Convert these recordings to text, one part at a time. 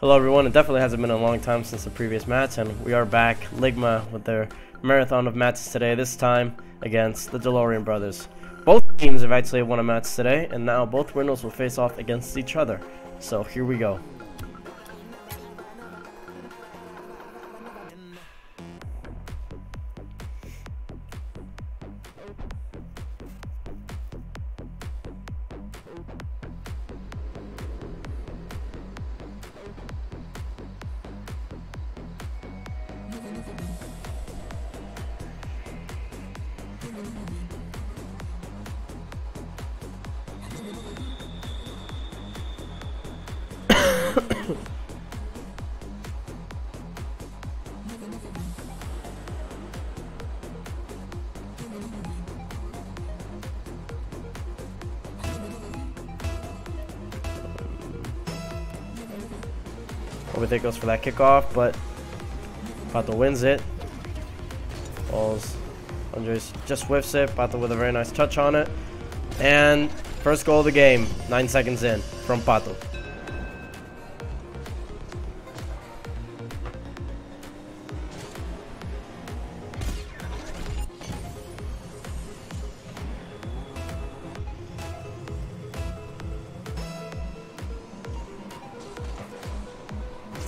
Hello everyone, it definitely hasn't been a long time since the previous match, and we are back, Ligma, with their marathon of matches today, this time against the DeLorean brothers. Both teams have actually won a match today, and now both winners will face off against each other. So here we go. Over goes for that kickoff, but Pato wins it. Balls, Andres just whiffs it. Pato with a very nice touch on it. And first goal of the game, 9 seconds in, from Pato.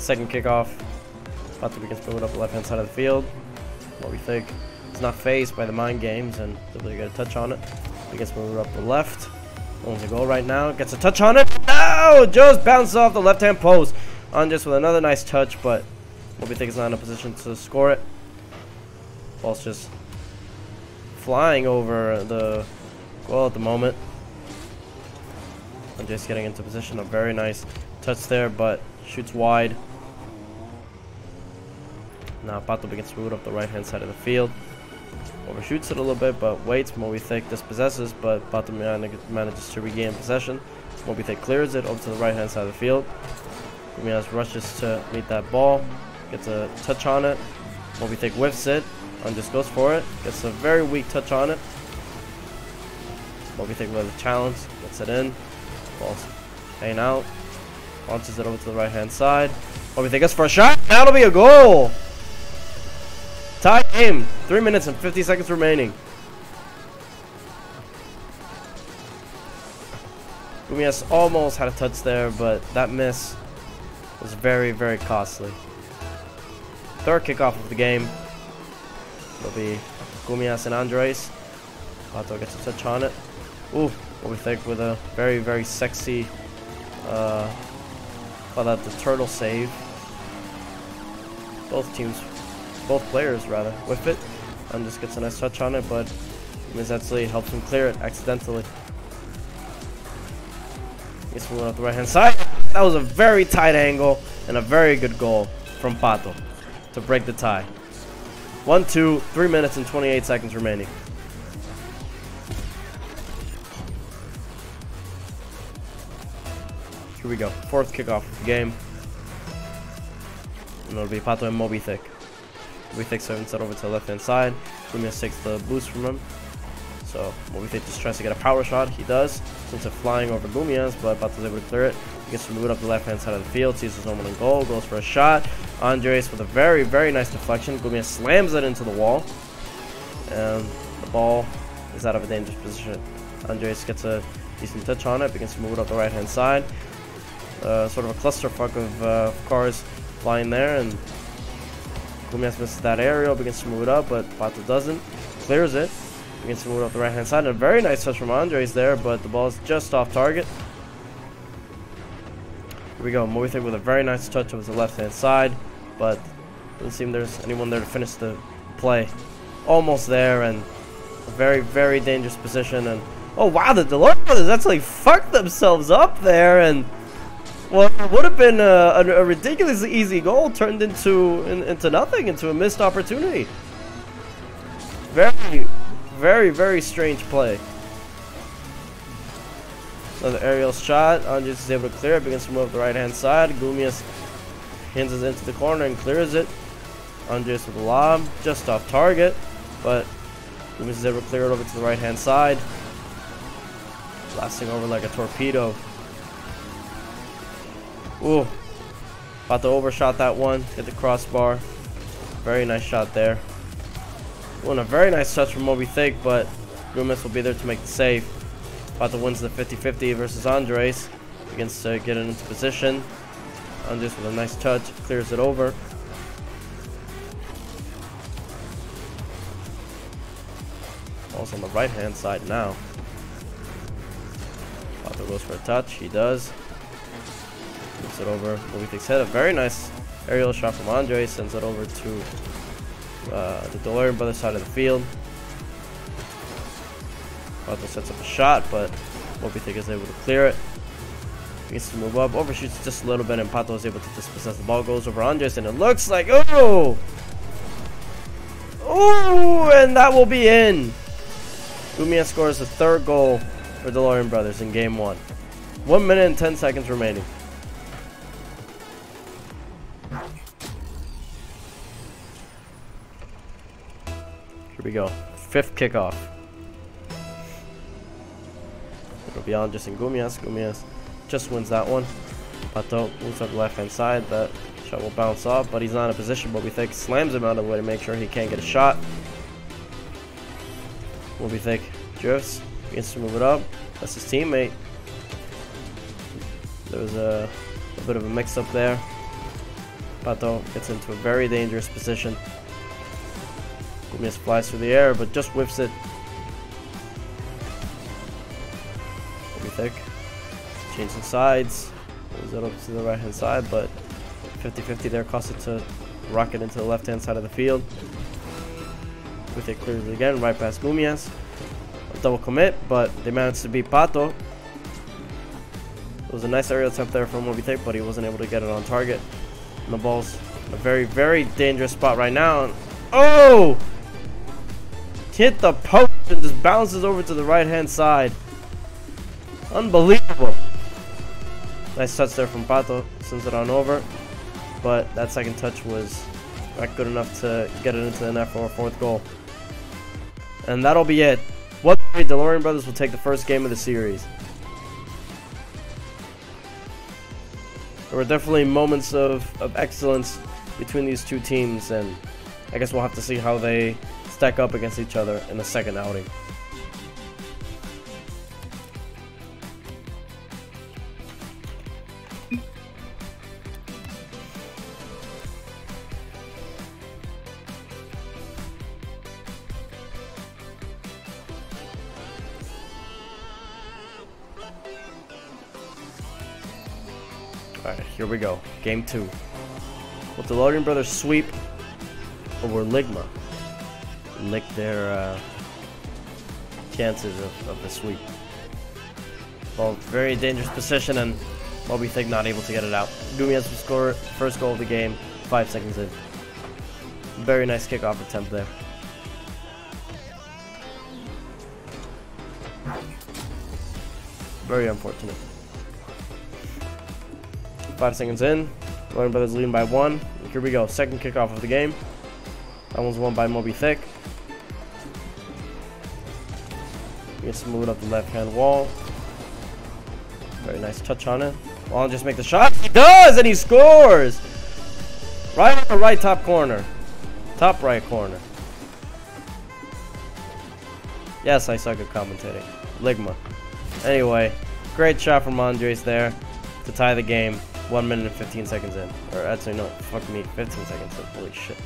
Second kickoff. Pato begins to move it up the left-hand side of the field. What we think is not phased by the mind games and able to get a touch on it. Begins to move it up the left. Owns a goal right now. Gets a touch on it. No! Just bounces off the left-hand post. Andres with another nice touch, but what we think is not in a position to score it. Ball's just flying over the goal at the moment. Andres getting into position. A very nice touch there, but shoots wide. Now Pato begins to move up the right-hand side of the field. Overshoots it a little bit, but waits. Moby Thick dispossesses, but Pato manages to regain possession. Moby Thick clears it over to the right-hand side of the field. Gumias rushes to meet that ball. Gets a touch on it. Moby Thick whiffs it. And just goes for it. Gets a very weak touch on it. Moby Thick with a challenge. Gets it in. Ball's hanging out. Launches it over to the right-hand side. Moby Thick goes for a shot. That'll be a goal! Tie game. 3 minutes and 50 seconds remaining. Gumias almost had a touch there, but that miss was very, very costly. Third kickoff of the game. It'll be Gumias and Andres. Pato gets a touch on it. Ooh, what we think with a very, very sexy, the turtle save. Both players rather, whiff it. And just gets a nice touch on it, but Mizetli helps him clear it accidentally. Gets one off the right hand side. That was a very tight angle and a very good goal from Pato to break the tie. 1-2, 3 minutes and 28 seconds remaining. Here we go. Fourth kickoff of the game. And it'll be Pato and Moby Thick. Moby Thick sends it over to the left hand side. Gumias takes the boost from him. So Moby Thick just tries to get a power shot. He does. Sends it flying over Gumias, but Pato's able to clear it. He gets to move it up the left hand side of the field. Sees his own goal. Goes for a shot. Andres with a very, very nice deflection. Gumias slams it into the wall. And the ball is out of a dangerous position. Andres gets a decent touch on it. Begins to move it up the right hand side. Sort of a clusterfuck of cars flying there, and Gumias misses that aerial, begins to move it up, but Pato doesn't. Clears it, begins to move it up the right hand side, and a very nice touch from Andres there, but the ball is just off target. Here we go, Moby Thick with a very nice touch over the left hand side, but doesn't seem there's anyone there to finish the play. Almost there, and a very, very dangerous position, and oh wow, the DeLorean brothers actually fucked themselves up there, and well, it would have been a ridiculously easy goal turned into nothing, into a missed opportunity. Very, very, very strange play. Another aerial shot. Andres is able to clear it. Begins to move up the right-hand side. Gumias hands it into the corner and clears it. Andres with a lob, just off target, but Gumias is able to clear it over to the right-hand side. Blasting over like a torpedo. Ooh, Pato overshot that one, hit the crossbar. Very nice shot there. Ooh, and a very nice touch from Moby Thick, but Gumias will be there to make the save. Pato wins the 50-50 versus Andres. Begins to get it into position. Andres with a nice touch, clears it over. Ball's on the right hand side now. Pato goes for a touch, he does. Moves it over. Moby Thick's head. A very nice aerial shot from Andres. Sends it over to the DeLorean brother side of the field. Pato sets up a shot, but Moby Thick is able to clear it. Needs to move up. Overshoots just a little bit, and Pato is able to dispossess the ball. Goes over Andres, and it looks like oh, and that will be in. Gumias scores the third goal for DeLorean brothers in game 1. 1 minute and 10 seconds remaining. Here we go. Fifth kickoff. It'll be Andres and Gumias. Gumias just wins that one. Pato moves up the left hand side. That shot will bounce off, but he's not in a position. Moby Thick slams him out of the way to make sure he can't get a shot. Moby Thick drifts, begins to move it up. That's his teammate. There was a bit of a mix up there. Pato gets into a very dangerous position. Gumias flies through the air, but just whiffs it. Moby Thick. Changing sides. Moves it up to the right hand side, but 50-50 there, cost it to rocket into the left hand side of the field. With it clears it again, right past Gumias. A double commit, but they managed to beat Pato. It was a nice aerial attempt there from Moby Thick, but he wasn't able to get it on target. And the ball's in a very, very dangerous spot right now. Oh! Hit the post and just bounces over to the right hand side. Unbelievable. Nice touch there from Pato, sends it on over. But that second touch was not good enough to get it into the net for a fourth goal. And that'll be it. What the DeLorean brothers will take the first game of the series. There were definitely moments of excellence between these two teams, and I guess we'll have to see how they stack up against each other in the second outing. Alright, here we go. Game 2. Will the DeLorean brothers sweep over Ligma? Lick their chances of a sweep. Well, very dangerous position, and Moby Thick not able to get it out. Gumias will score first goal of the game 5 seconds in. Very nice kickoff attempt there. Very unfortunate. 5 seconds in, DeLorean brothers leading by 1. Here we go, second kickoff of the game. That one's won by Moby Thick. He gets to move it up the left-hand wall. Very nice touch on it. Well, just make the shot. He does, and he scores! Right on the right top corner. Top right corner. Yes, I suck at commentating. Ligma. Anyway, great shot from Andres there to tie the game. 1 minute and 15 seconds in. Or actually, no, fuck me, 15 seconds in. Holy shit.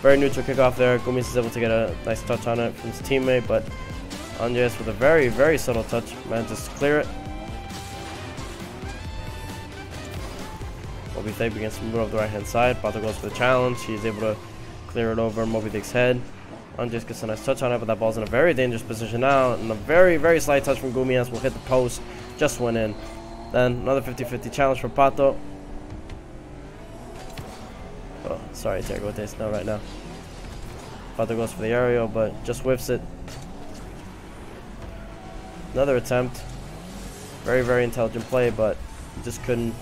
Very neutral kickoff there. Gumias is able to get a nice touch on it from his teammate, but Andres with a very, very subtle touch manages to clear it. Moby Thick begins to move over the right hand side. Pato goes for the challenge. He's able to clear it over Moby Thick's head. Andres gets a nice touch on it, but that ball's in a very dangerous position now. And a very, very slight touch from Gumias will hit the post. Just went in. Then another 50-50 challenge for Pato. Oh, sorry, Tergo Taste now right now. Pato goes for the aerial, but just whiffs it. Another attempt. Very, very intelligent play, but just couldn't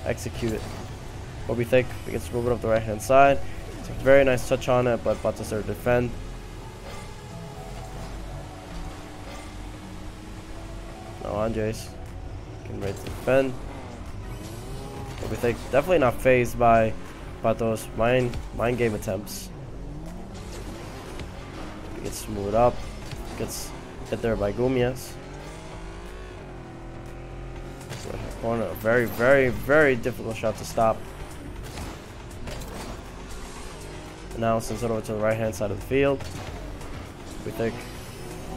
execute it. Moby Thick begins to move it up the right hand side. It's a very nice touch on it, but Pato's there to defend. Now Andres getting ready to defend. Moby Thick definitely not phased by Pato's mind game attempts. He gets to move it up. Gets hit there by Gumias. Corner, a very, very, very difficult shot to stop. And now sends it over to the right hand side of the field. We think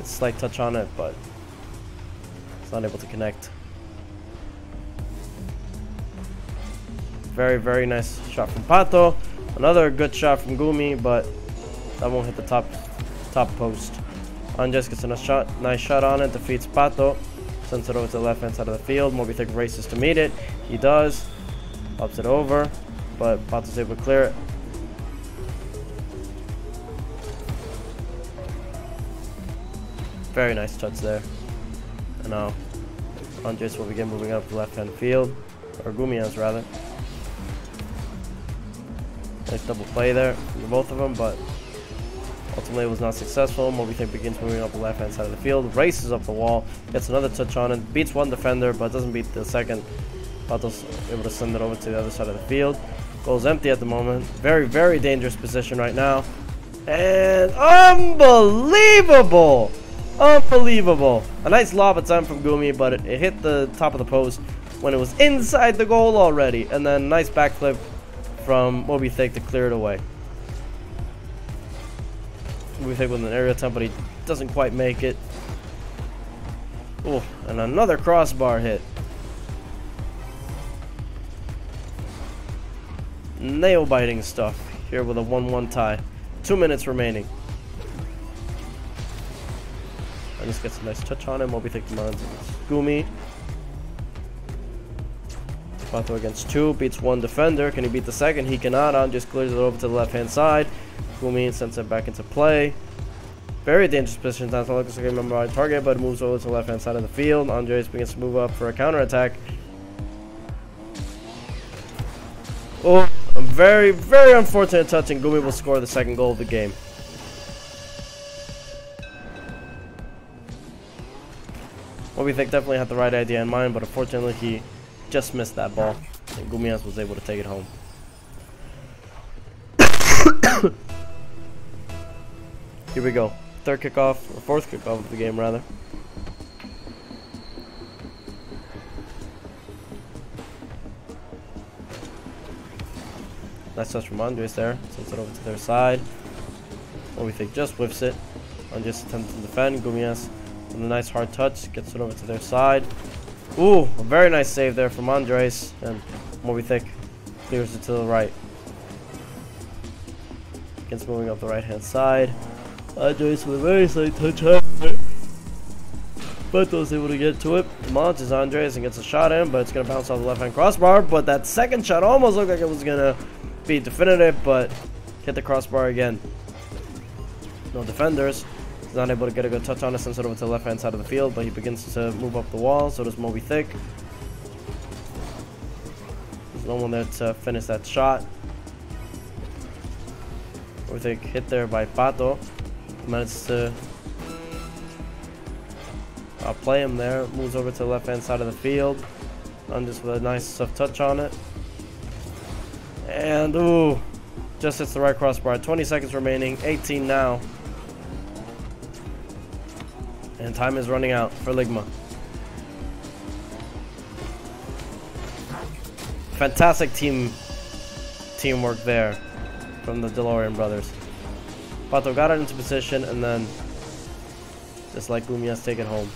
it's a slight touch on it, but it's not able to connect. Very, very nice shot from Pato. Another good shot from Gumi, but that won't hit the top post. Andres gets a nice shot on it, defeats Pato. Sends it over to the left hand side of the field. Moby Thick races to meet it. He does. Pops it over, but Pato's able to clear it. Very nice touch there. And now Andres will begin moving up the left hand field, or Gumias rather. Nice double play there from both of them, but ultimately it was not successful. Moby Thick begins moving up the left hand side of the field, races up the wall, gets another touch on it, beats one defender, but doesn't beat the second. Pato's able to send it over to the other side of the field. Goal's empty at the moment. Very, very dangerous position right now. And unbelievable! Unbelievable! A nice lob attempt from Gumi, but it hit the top of the post when it was inside the goal already. And then nice backflip from Moby Thick to clear it away. Moby Thick with an aerial attempt, but he doesn't quite make it. Oh, and another crossbar hit. Nail biting stuff here with a 1-1 tie. 2 minutes remaining. I just get some nice touch on him. Moby Thick demands Gumi. Pato against 2, beats 1 defender. Can he beat the second? He cannot. On just clears it over to the left hand side. Gumi sends it back into play. Very dangerous position. Not looks like a member on target, but moves over to the left hand side of the field. Andres begins to move up for a counter attack. Oh, a very, very unfortunate touch, and Gumi will score the second goal of the game. Moby Thick definitely had the right idea in mind, but unfortunately he just missed that ball, and Gumias was able to take it home. Here we go. Third kickoff, or fourth kickoff of the game, rather. Nice touch from Andres there. Sends it over to their side. Moby Thick just whiffs it. Andres attempts to defend. Gumias with a nice hard touch. Gets it over to their side. Ooh, a very nice save there from Andres. And Moby Thick clears it to the right. Begins moving up the right hand side. Andres with a very slight touch on it. But was able to get to it. Launches Andres and gets a shot in, but it's going to bounce off the left hand crossbar. But that second shot almost looked like it was going to be definitive, but hit the crossbar again. No defenders. He's not able to get a good touch on it, sends it over to the left hand side of the field, but he begins to move up the wall. So does Moby Thick. There's no one there to finish that shot. Moby Thick hit there by Pato. Managed to play him there. Moves over to the left hand side of the field. And just with a nice soft touch on it. And ooh, just hits the right crossbar. 20 seconds remaining, 18 now. And time is running out for Ligma. Fantastic teamwork there from the DeLorean brothers. Pato got it into position, and then just like Gumias, take it home.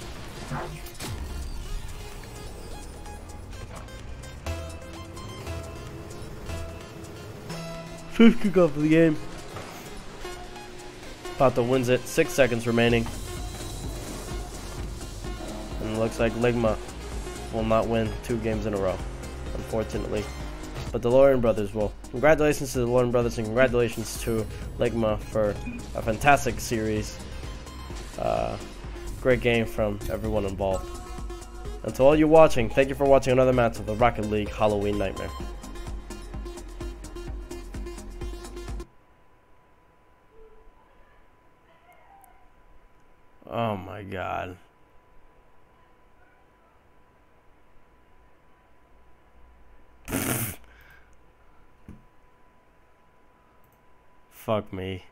Fifth kickoff of the game. Pato wins it. 6 seconds remaining. And it looks like Ligma will not win 2 games in a row, unfortunately. But the DeLorean brothers will. Congratulations to the DeLorean brothers, and congratulations to Ligma for a fantastic series. Great game from everyone involved. And to all you watching, thank you for watching another match of the Rocket League Halloween Nightmare. Oh my god. Fuck me.